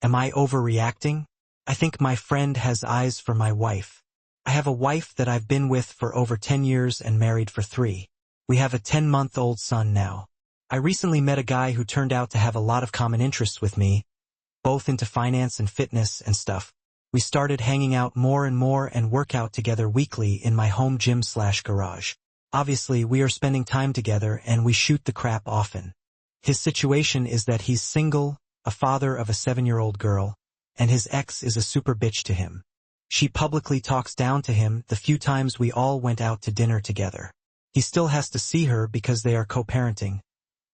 Am I overreacting? I think my friend has eyes for my wife. I have a wife that I've been with for over 10 years and married for 3. We have a 10-month-old son now. I recently met a guy who turned out to have a lot of common interests with me, both into finance and fitness and stuff. We started hanging out more and more and work out together weekly in my home gym/garage. Obviously, we are spending time together and we shoot the crap often. His situation is that he's single, a father of a 7-year-old girl, and his ex is a super bitch to him. She publicly talks down to him the few times we all went out to dinner together. He still has to see her because they are co-parenting,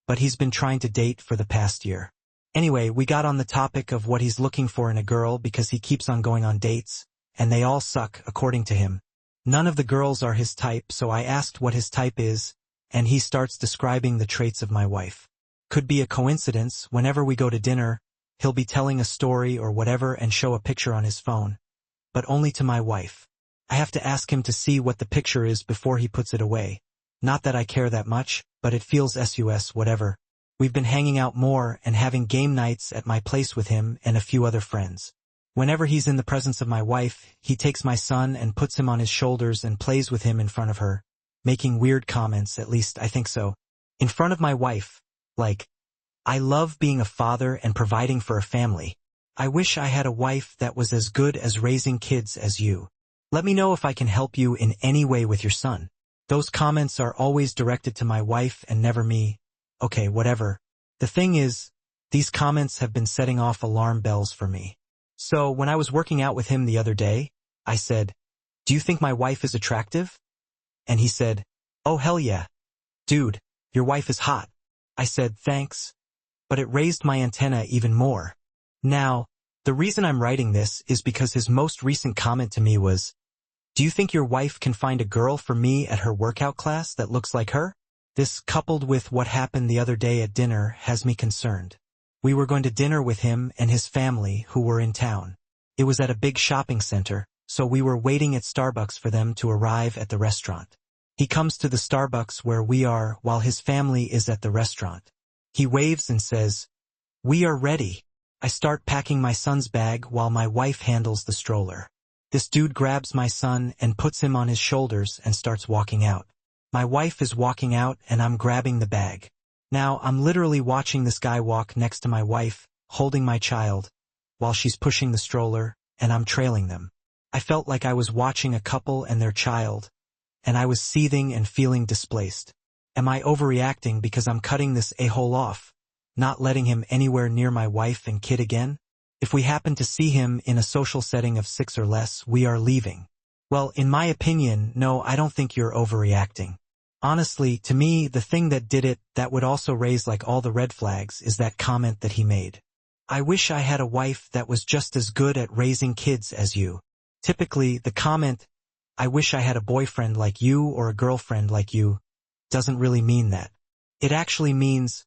but he's been trying to date for the past year. Anyway, we got on the topic of what he's looking for in a girl because he keeps on going on dates, and they all suck, according to him. None of the girls are his type, so I asked what his type is, and he starts describing the traits of my wife. Could be a coincidence, whenever we go to dinner, he'll be telling a story or whatever and show a picture on his phone, but only to my wife. I have to ask him to see what the picture is before he puts it away. Not that I care that much, but it feels sus whatever. We've been hanging out more and having game nights at my place with him and a few other friends. Whenever he's in the presence of my wife, he takes my son and puts him on his shoulders and plays with him in front of her, making weird comments, at least I think so. In front of my wife, like, I love being a father and providing for a family. I wish I had a wife that was as good as raising kids as you. Let me know if I can help you in any way with your son. Those comments are always directed to my wife and never me. Okay, whatever. The thing is, these comments have been setting off alarm bells for me. So, when I was working out with him the other day, I said, "Do you think my wife is attractive?" And he said, "Oh hell yeah. Dude, your wife is hot." I said, "Thanks." But it raised my antenna even more. Now, the reason I'm writing this is because his most recent comment to me was, "Do you think your wife can find a girl for me at her workout class that looks like her?" This, coupled with what happened the other day at dinner, has me concerned. We were going to dinner with him and his family who were in town. It was at a big shopping center, so we were waiting at Starbucks for them to arrive at the restaurant. He comes to the Starbucks where we are while his family is at the restaurant. He waves and says, "We are ready." I start packing my son's bag while my wife handles the stroller. This dude grabs my son and puts him on his shoulders and starts walking out. My wife is walking out and I'm grabbing the bag. Now, I'm literally watching this guy walk next to my wife, holding my child, while she's pushing the stroller, and I'm trailing them. I felt like I was watching a couple and their child, and I was seething and feeling displaced. Am I overreacting because I'm cutting this a-hole off, not letting him anywhere near my wife and kid again? If we happen to see him in a social setting of 6 or less, we are leaving. Well, in my opinion, no, I don't think you're overreacting. Honestly, to me, the thing that did it, that would also raise like all the red flags, is that comment that he made. I wish I had a wife that was just as good at raising kids as you. Typically, the comment, I wish I had a boyfriend like you or a girlfriend like you, doesn't really mean that. It actually means,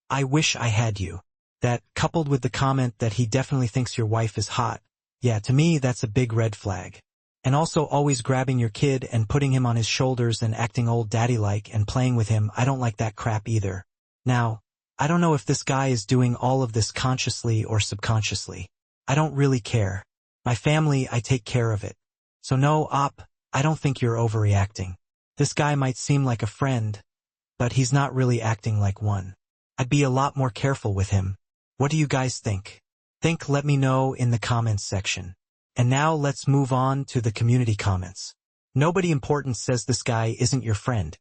I wish I had you. That, coupled with the comment that he definitely thinks your wife is hot, yeah, to me that's a big red flag. And also always grabbing your kid and putting him on his shoulders and acting old daddy-like and playing with him, I don't like that crap either. Now, I don't know if this guy is doing all of this consciously or subconsciously. I don't really care. My family, I take care of it. So no, I don't think you're overreacting. This guy might seem like a friend, but he's not really acting like one. I'd be a lot more careful with him. What do you guys think? Let me know in the comments section. And now let's move on to the community comments. Nobody important says this guy isn't your friend.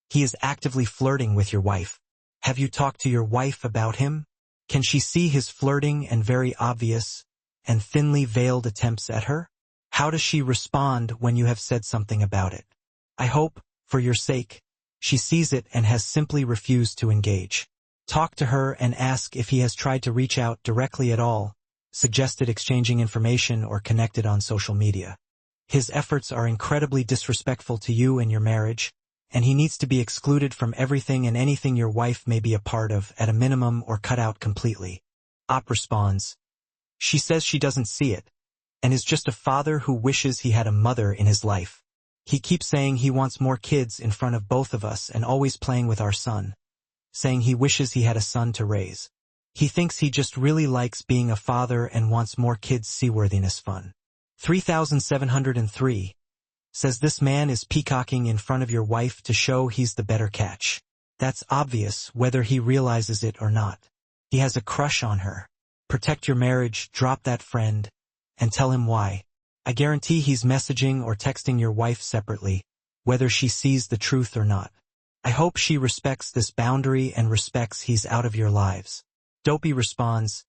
He is actively flirting with your wife. Have you talked to your wife about him? Can she see his flirting and very obvious and thinly veiled attempts at her? How does she respond when you have said something about it? I hope, for your sake, she sees it and has simply refused to engage. Talk to her and ask if he has tried to reach out directly at all, suggested exchanging information or connected on social media. His efforts are incredibly disrespectful to you and your marriage, and he needs to be excluded from everything and anything your wife may be a part of at a minimum or cut out completely. Op responds, she says she doesn't see it, and is just a father who wishes he had a mother in his life. He keeps saying he wants more kids in front of both of us and always playing with our son, saying he wishes he had a son to raise. He thinks he just really likes being a father and wants more kids' seaworthiness fun. 3703 says this man is peacocking in front of your wife to show he's the better catch. That's obvious whether he realizes it or not. He has a crush on her. Protect your marriage, drop that friend, and tell him why. I guarantee he's messaging or texting your wife separately, whether she sees the truth or not. I hope she respects this boundary and respects he's out of your lives. Dopey responds,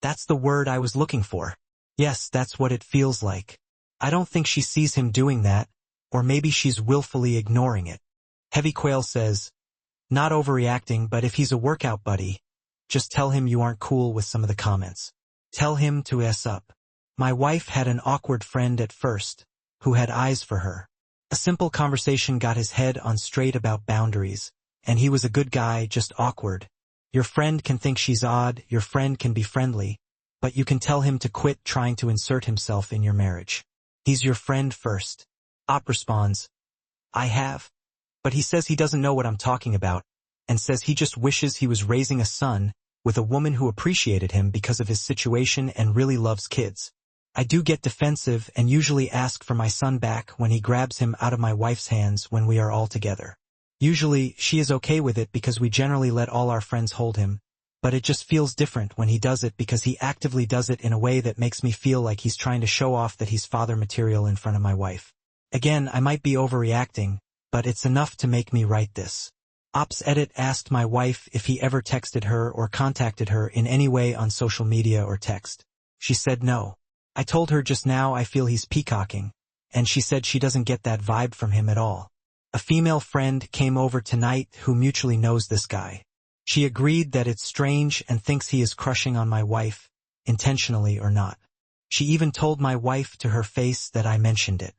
"That's the word I was looking for. Yes, that's what it feels like. I don't think she sees him doing that, or maybe she's willfully ignoring it." Heavy Quail says, "Not overreacting, but if he's a workout buddy, just tell him you aren't cool with some of the comments. Tell him to S up. My wife had an awkward friend at first, who had eyes for her. A simple conversation got his head on straight about boundaries, and he was a good guy, just awkward. Your friend can think she's odd, your friend can be friendly, but you can tell him to quit trying to insert himself in your marriage. He's your friend first." Op responds, "I have. But he says he doesn't know what I'm talking about, and says he just wishes he was raising a son with a woman who appreciated him because of his situation and really loves kids. I do get defensive and usually ask for my son back when he grabs him out of my wife's hands when we are all together. Usually, she is okay with it because we generally let all our friends hold him, but it just feels different when he does it because he actively does it in a way that makes me feel like he's trying to show off that he's father material in front of my wife. Again, I might be overreacting, but it's enough to make me write this." Ops Edit asked my wife if he ever texted her or contacted her in any way on social media or text. She said no. I told her just now I feel he's peacocking, and she said she doesn't get that vibe from him at all. A female friend came over tonight who mutually knows this guy. She agreed that it's strange and thinks he is crushing on my wife, intentionally or not. She even told my wife to her face that I mentioned it.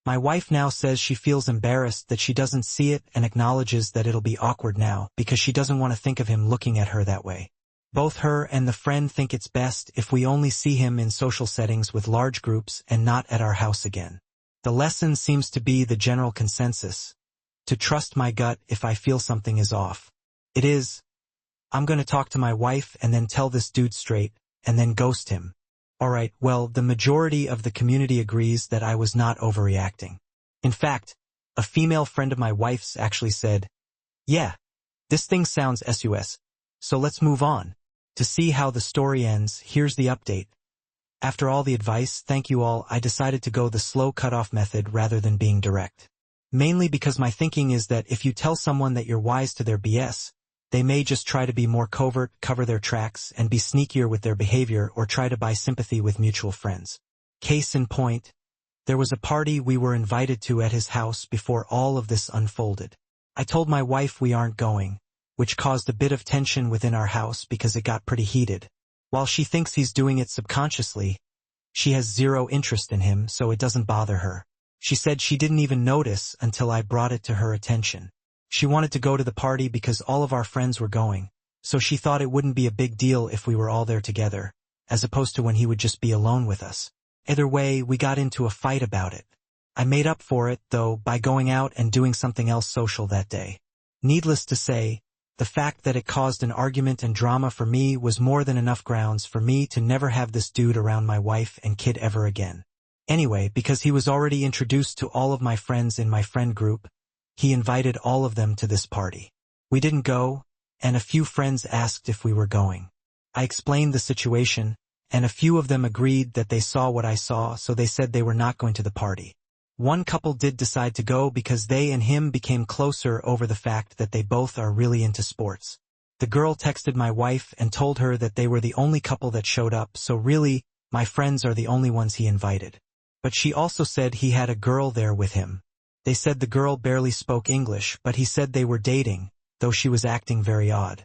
My wife now says she feels embarrassed that she doesn't see it and acknowledges that it'll be awkward now because she doesn't want to think of him looking at her that way. Both her and the friend think it's best if we only see him in social settings with large groups and not at our house again. The lesson seems to be the general consensus: to trust my gut if I feel something is off. It is. I'm gonna talk to my wife and then tell this dude straight, and then ghost him. Alright, well, the majority of the community agrees that I was not overreacting. In fact, a female friend of my wife's actually said, "Yeah, this thing sounds sus, so let's move on." To see how the story ends, here's the update. After all the advice, thank you all, I decided to go the slow cutoff method rather than being direct. Mainly because my thinking is that if you tell someone that you're wise to their BS, they may just try to be more covert, cover their tracks, and be sneakier with their behavior or try to buy sympathy with mutual friends. Case in point, there was a party we were invited to at his house before all of this unfolded. I told my wife we aren't going, which caused a bit of tension within our house because it got pretty heated. While she thinks he's doing it subconsciously, she has zero interest in him, so it doesn't bother her. She said she didn't even notice until I brought it to her attention. She wanted to go to the party because all of our friends were going, so she thought it wouldn't be a big deal if we were all there together, as opposed to when he would just be alone with us. Either way, we got into a fight about it. I made up for it, though, by going out and doing something else social that day. Needless to say, the fact that it caused an argument and drama for me was more than enough grounds for me to never have this dude around my wife and kid ever again. Anyway, because he was already introduced to all of my friends in my friend group, he invited all of them to this party. We didn't go, and a few friends asked if we were going. I explained the situation, and a few of them agreed that they saw what I saw, so they said they were not going to the party. One couple did decide to go because they and him became closer over the fact that they both are really into sports. The girl texted my wife and told her that they were the only couple that showed up, so really, my friends are the only ones he invited. But she also said he had a girl there with him. They said the girl barely spoke English, but he said they were dating, though she was acting very odd.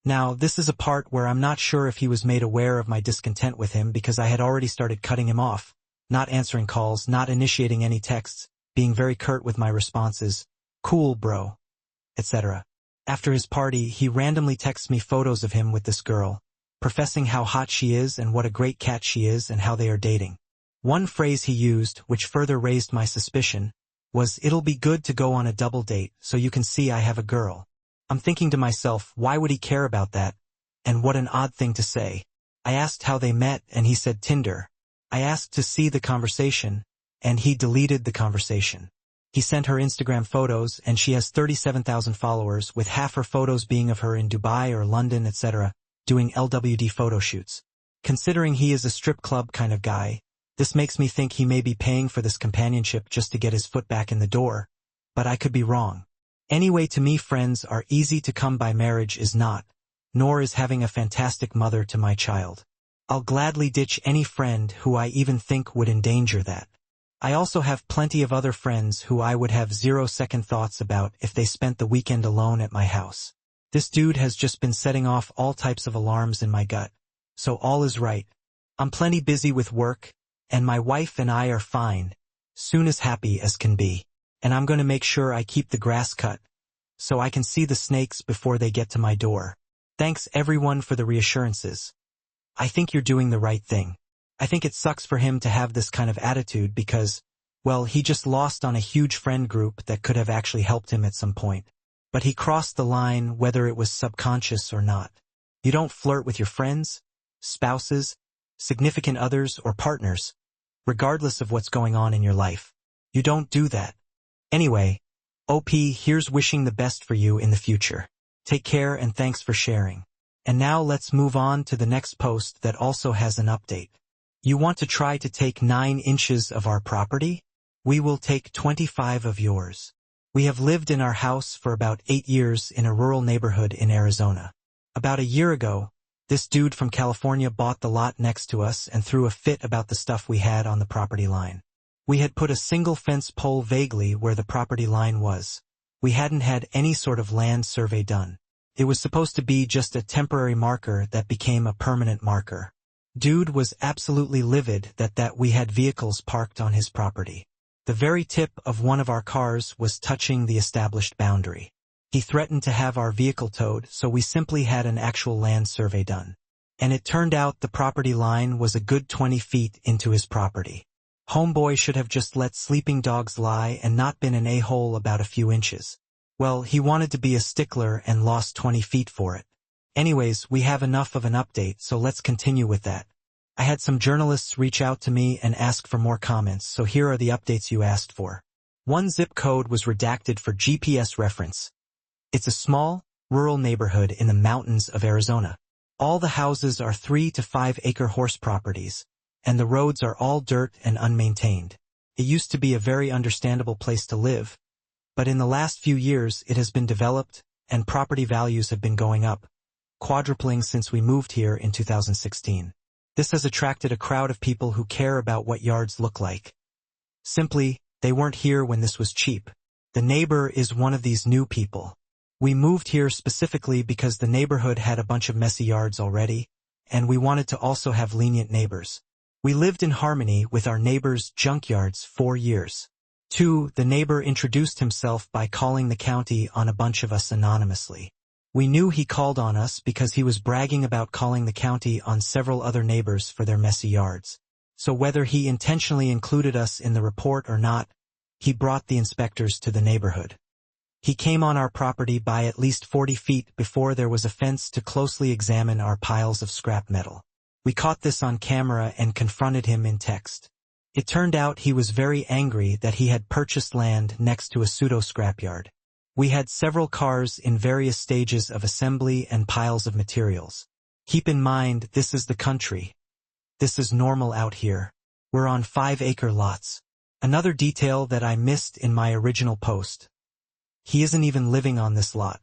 Now, this is a part where I'm not sure if he was made aware of my discontent with him because I had already started cutting him off, not answering calls, not initiating any texts, being very curt with my responses, "Cool, bro," etc. After his party, he randomly texts me photos of him with this girl, professing how hot she is and what a great cat she is and how they are dating. One phrase he used, which further raised my suspicion, was, "It'll be good to go on a double date so you can see I have a girl." I'm thinking to myself, why would he care about that? And what an odd thing to say. I asked how they met and he said Tinder. I asked to see the conversation, and he deleted the conversation. He sent her Instagram photos and she has 37,000 followers, with half her photos being of her in Dubai or London, etc., doing LWD photo shoots. Considering he is a strip club kind of guy, this makes me think he may be paying for this companionship just to get his foot back in the door, but I could be wrong. Anyway, to me, friends are easy to come by, marriage is not, nor is having a fantastic mother to my child. I'll gladly ditch any friend who I even think would endanger that. I also have plenty of other friends who I would have 0 second thoughts about if they spent the weekend alone at my house. This dude has just been setting off all types of alarms in my gut. So all is right. I'm plenty busy with work, and my wife and I are fine, soon as happy as can be. And I'm going to make sure I keep the grass cut, so I can see the snakes before they get to my door. Thanks everyone for the reassurances. I think you're doing the right thing. I think it sucks for him to have this kind of attitude because, well, he just lost on a huge friend group that could have actually helped him at some point. But he crossed the line whether it was subconscious or not. You don't flirt with your friends, spouses, significant others, or partners, regardless of what's going on in your life. You don't do that. Anyway, OP, here's wishing the best for you in the future. Take care and thanks for sharing. And now let's move on to the next post that also has an update. You want to try to take 9 inches of our property? We will take 25 of yours. We have lived in our house for about 8 years in a rural neighborhood in Arizona. About a year ago, this dude from California bought the lot next to us and threw a fit about the stuff we had on the property line. We had put a single fence pole vaguely where the property line was. We hadn't had any sort of land survey done. It was supposed to be just a temporary marker that became a permanent marker. Dude was absolutely livid that we had vehicles parked on his property. The very tip of one of our cars was touching the established boundary. He threatened to have our vehicle towed, so we simply had an actual land survey done. And it turned out the property line was a good 20 feet into his property. Homeboy should have just let sleeping dogs lie and not been an a-hole about a few inches. Well, he wanted to be a stickler and lost 20 feet for it. Anyways, we have enough of an update, so let's continue with that. I had some journalists reach out to me and ask for more comments, so here are the updates you asked for. One zip code was redacted for GPS reference. It's a small, rural neighborhood in the mountains of Arizona. All the houses are 3 to 5 acre horse properties, and the roads are all dirt and unmaintained. It used to be a very understandable place to live, but in the last few years it has been developed, and property values have been going up, quadrupling since we moved here in 2016. This has attracted a crowd of people who care about what yards look like. Simply, they weren't here when this was cheap. The neighbor is one of these new people. We moved here specifically because the neighborhood had a bunch of messy yards already, and we wanted to also have lenient neighbors. We lived in harmony with our neighbor's junkyards 4 years. 2. The neighbor introduced himself by calling the county on a bunch of us anonymously. We knew he called on us because he was bragging about calling the county on several other neighbors for their messy yards. So whether he intentionally included us in the report or not, he brought the inspectors to the neighborhood. He came on our property by at least 40 feet before there was a fence to closely examine our piles of scrap metal. We caught this on camera and confronted him in text. It turned out he was very angry that he had purchased land next to a pseudo-scrapyard. We had several cars in various stages of assembly and piles of materials. Keep in mind, this is the country. This is normal out here. We're on 5-acre lots. Another detail that I missed in my original post. He isn't even living on this lot.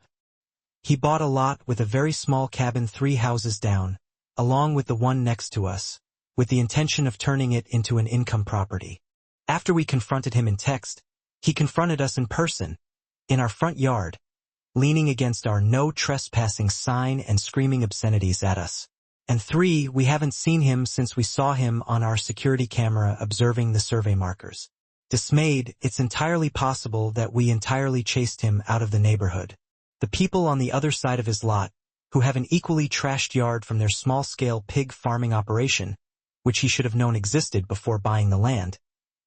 He bought a lot with a very small cabin 3 houses down, along with the one next to us, with the intention of turning it into an income property. After we confronted him in text, he confronted us in person, in our front yard, leaning against our no trespassing sign and screaming obscenities at us. And 3, we haven't seen him since we saw him on our security camera observing the survey markers. Dismayed, it's entirely possible that we entirely chased him out of the neighborhood. The people on the other side of his lot, who have an equally trashed yard from their small-scale pig farming operation, which he should have known existed before buying the land,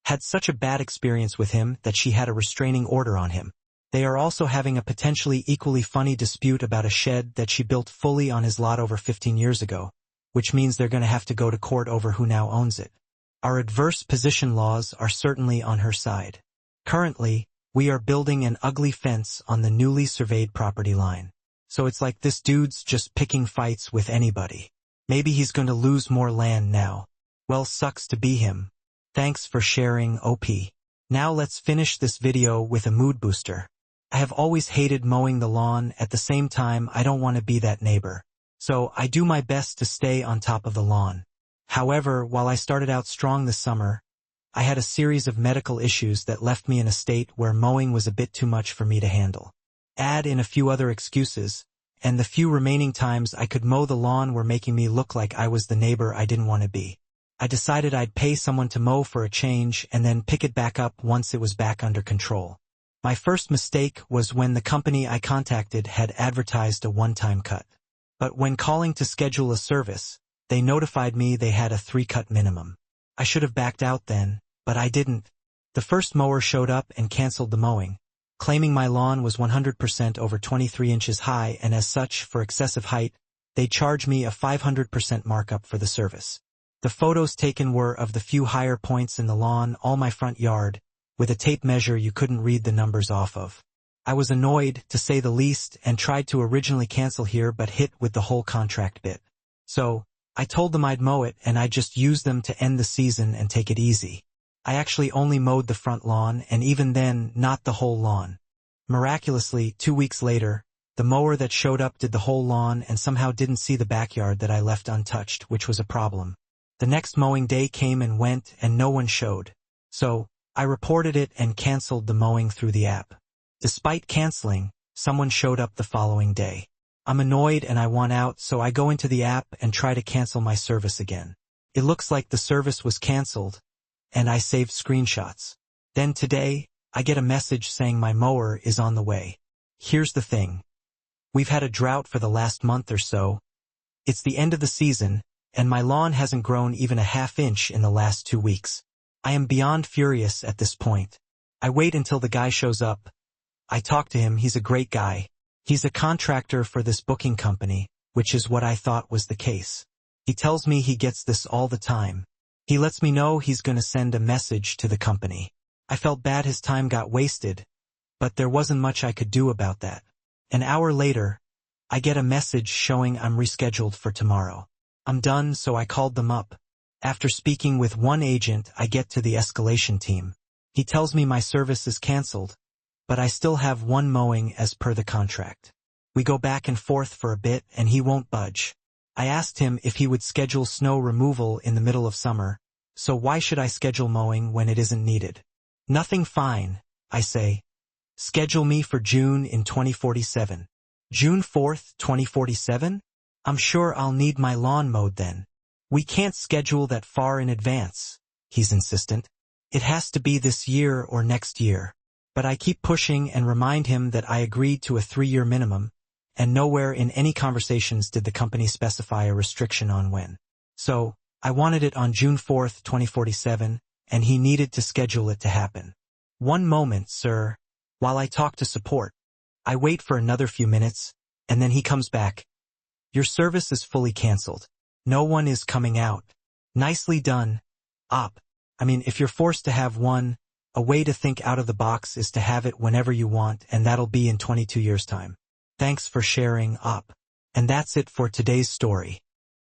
had such a bad experience with him that she had a restraining order on him. They are also having a potentially equally funny dispute about a shed that she built fully on his lot over 15 years ago, which means they're going to have to go to court over who now owns it. Our adverse position laws are certainly on her side. Currently, we are building an ugly fence on the newly surveyed property line. So it's like this dude's just picking fights with anybody. Maybe he's going to lose more land now. Well, sucks to be him. Thanks for sharing, OP. Now let's finish this video with a mood booster. I have always hated mowing the lawn. At the same time, I don't want to be that neighbor. So I do my best to stay on top of the lawn. However, while I started out strong this summer, I had a series of medical issues that left me in a state where mowing was a bit too much for me to handle. Add in a few other excuses, and the few remaining times I could mow the lawn were making me look like I was the neighbor I didn't want to be. I decided I'd pay someone to mow for a change and then pick it back up once it was back under control. My first mistake was when the company I contacted had advertised a one-time cut. But when calling to schedule a service, they notified me they had a 3-cut minimum. I should have backed out then, but I didn't. The first mower showed up and canceled the mowing, claiming my lawn was 100% over 23 inches high, and as such, for excessive height, they charged me a 500% markup for the service. The photos taken were of the few higher points in the lawn, all my front yard, with a tape measure you couldn't read the numbers off of. I was annoyed, to say the least, and tried to originally cancel here but hit with the whole contract bit. So, I told them I'd mow it and I'd just use them to end the season and take it easy. I actually only mowed the front lawn, and even then, not the whole lawn. Miraculously, 2 weeks later, the mower that showed up did the whole lawn and somehow didn't see the backyard that I left untouched, which was a problem. The next mowing day came and went and no one showed. So, I reported it and canceled the mowing through the app. Despite canceling, someone showed up the following day. I'm annoyed and I want out, so I go into the app and try to cancel my service again. It looks like the service was canceled, and I saved screenshots. Then today, I get a message saying my mower is on the way. Here's the thing. We've had a drought for the last month or so. It's the end of the season, and my lawn hasn't grown even a half inch in the last 2 weeks. I am beyond furious at this point. I wait until the guy shows up. I talk to him. He's a great guy. He's a contractor for this booking company, which is what I thought was the case. He tells me he gets this all the time. He lets me know he's going to send a message to the company. I felt bad his time got wasted, but there wasn't much I could do about that. An hour later, I get a message showing I'm rescheduled for tomorrow. I'm done, so I called them up. After speaking with one agent, I get to the escalation team. He tells me my service is canceled, but I still have one mowing as per the contract. We go back and forth for a bit and he won't budge. I asked him if he would schedule snow removal in the middle of summer, so why should I schedule mowing when it isn't needed? Nothing. Fine, I say. Schedule me for June in 2047. June 4th, 2047? I'm sure I'll need my lawn mowed then. We can't schedule that far in advance, he's insistent. It has to be this year or next year. But I keep pushing and remind him that I agreed to a 3-year minimum, and nowhere in any conversations did the company specify a restriction on when. So, I wanted it on June 4th, 2047, and he needed to schedule it to happen. One moment, sir. While I talk to support, I wait for another few minutes, and then he comes back. Your service is fully canceled. No one is coming out. Nicely done, op. I mean, if you're forced to have one, a way to think out of the box is to have it whenever you want, and that'll be in 22 years' time. Thanks for sharing, op. And that's it for today's story.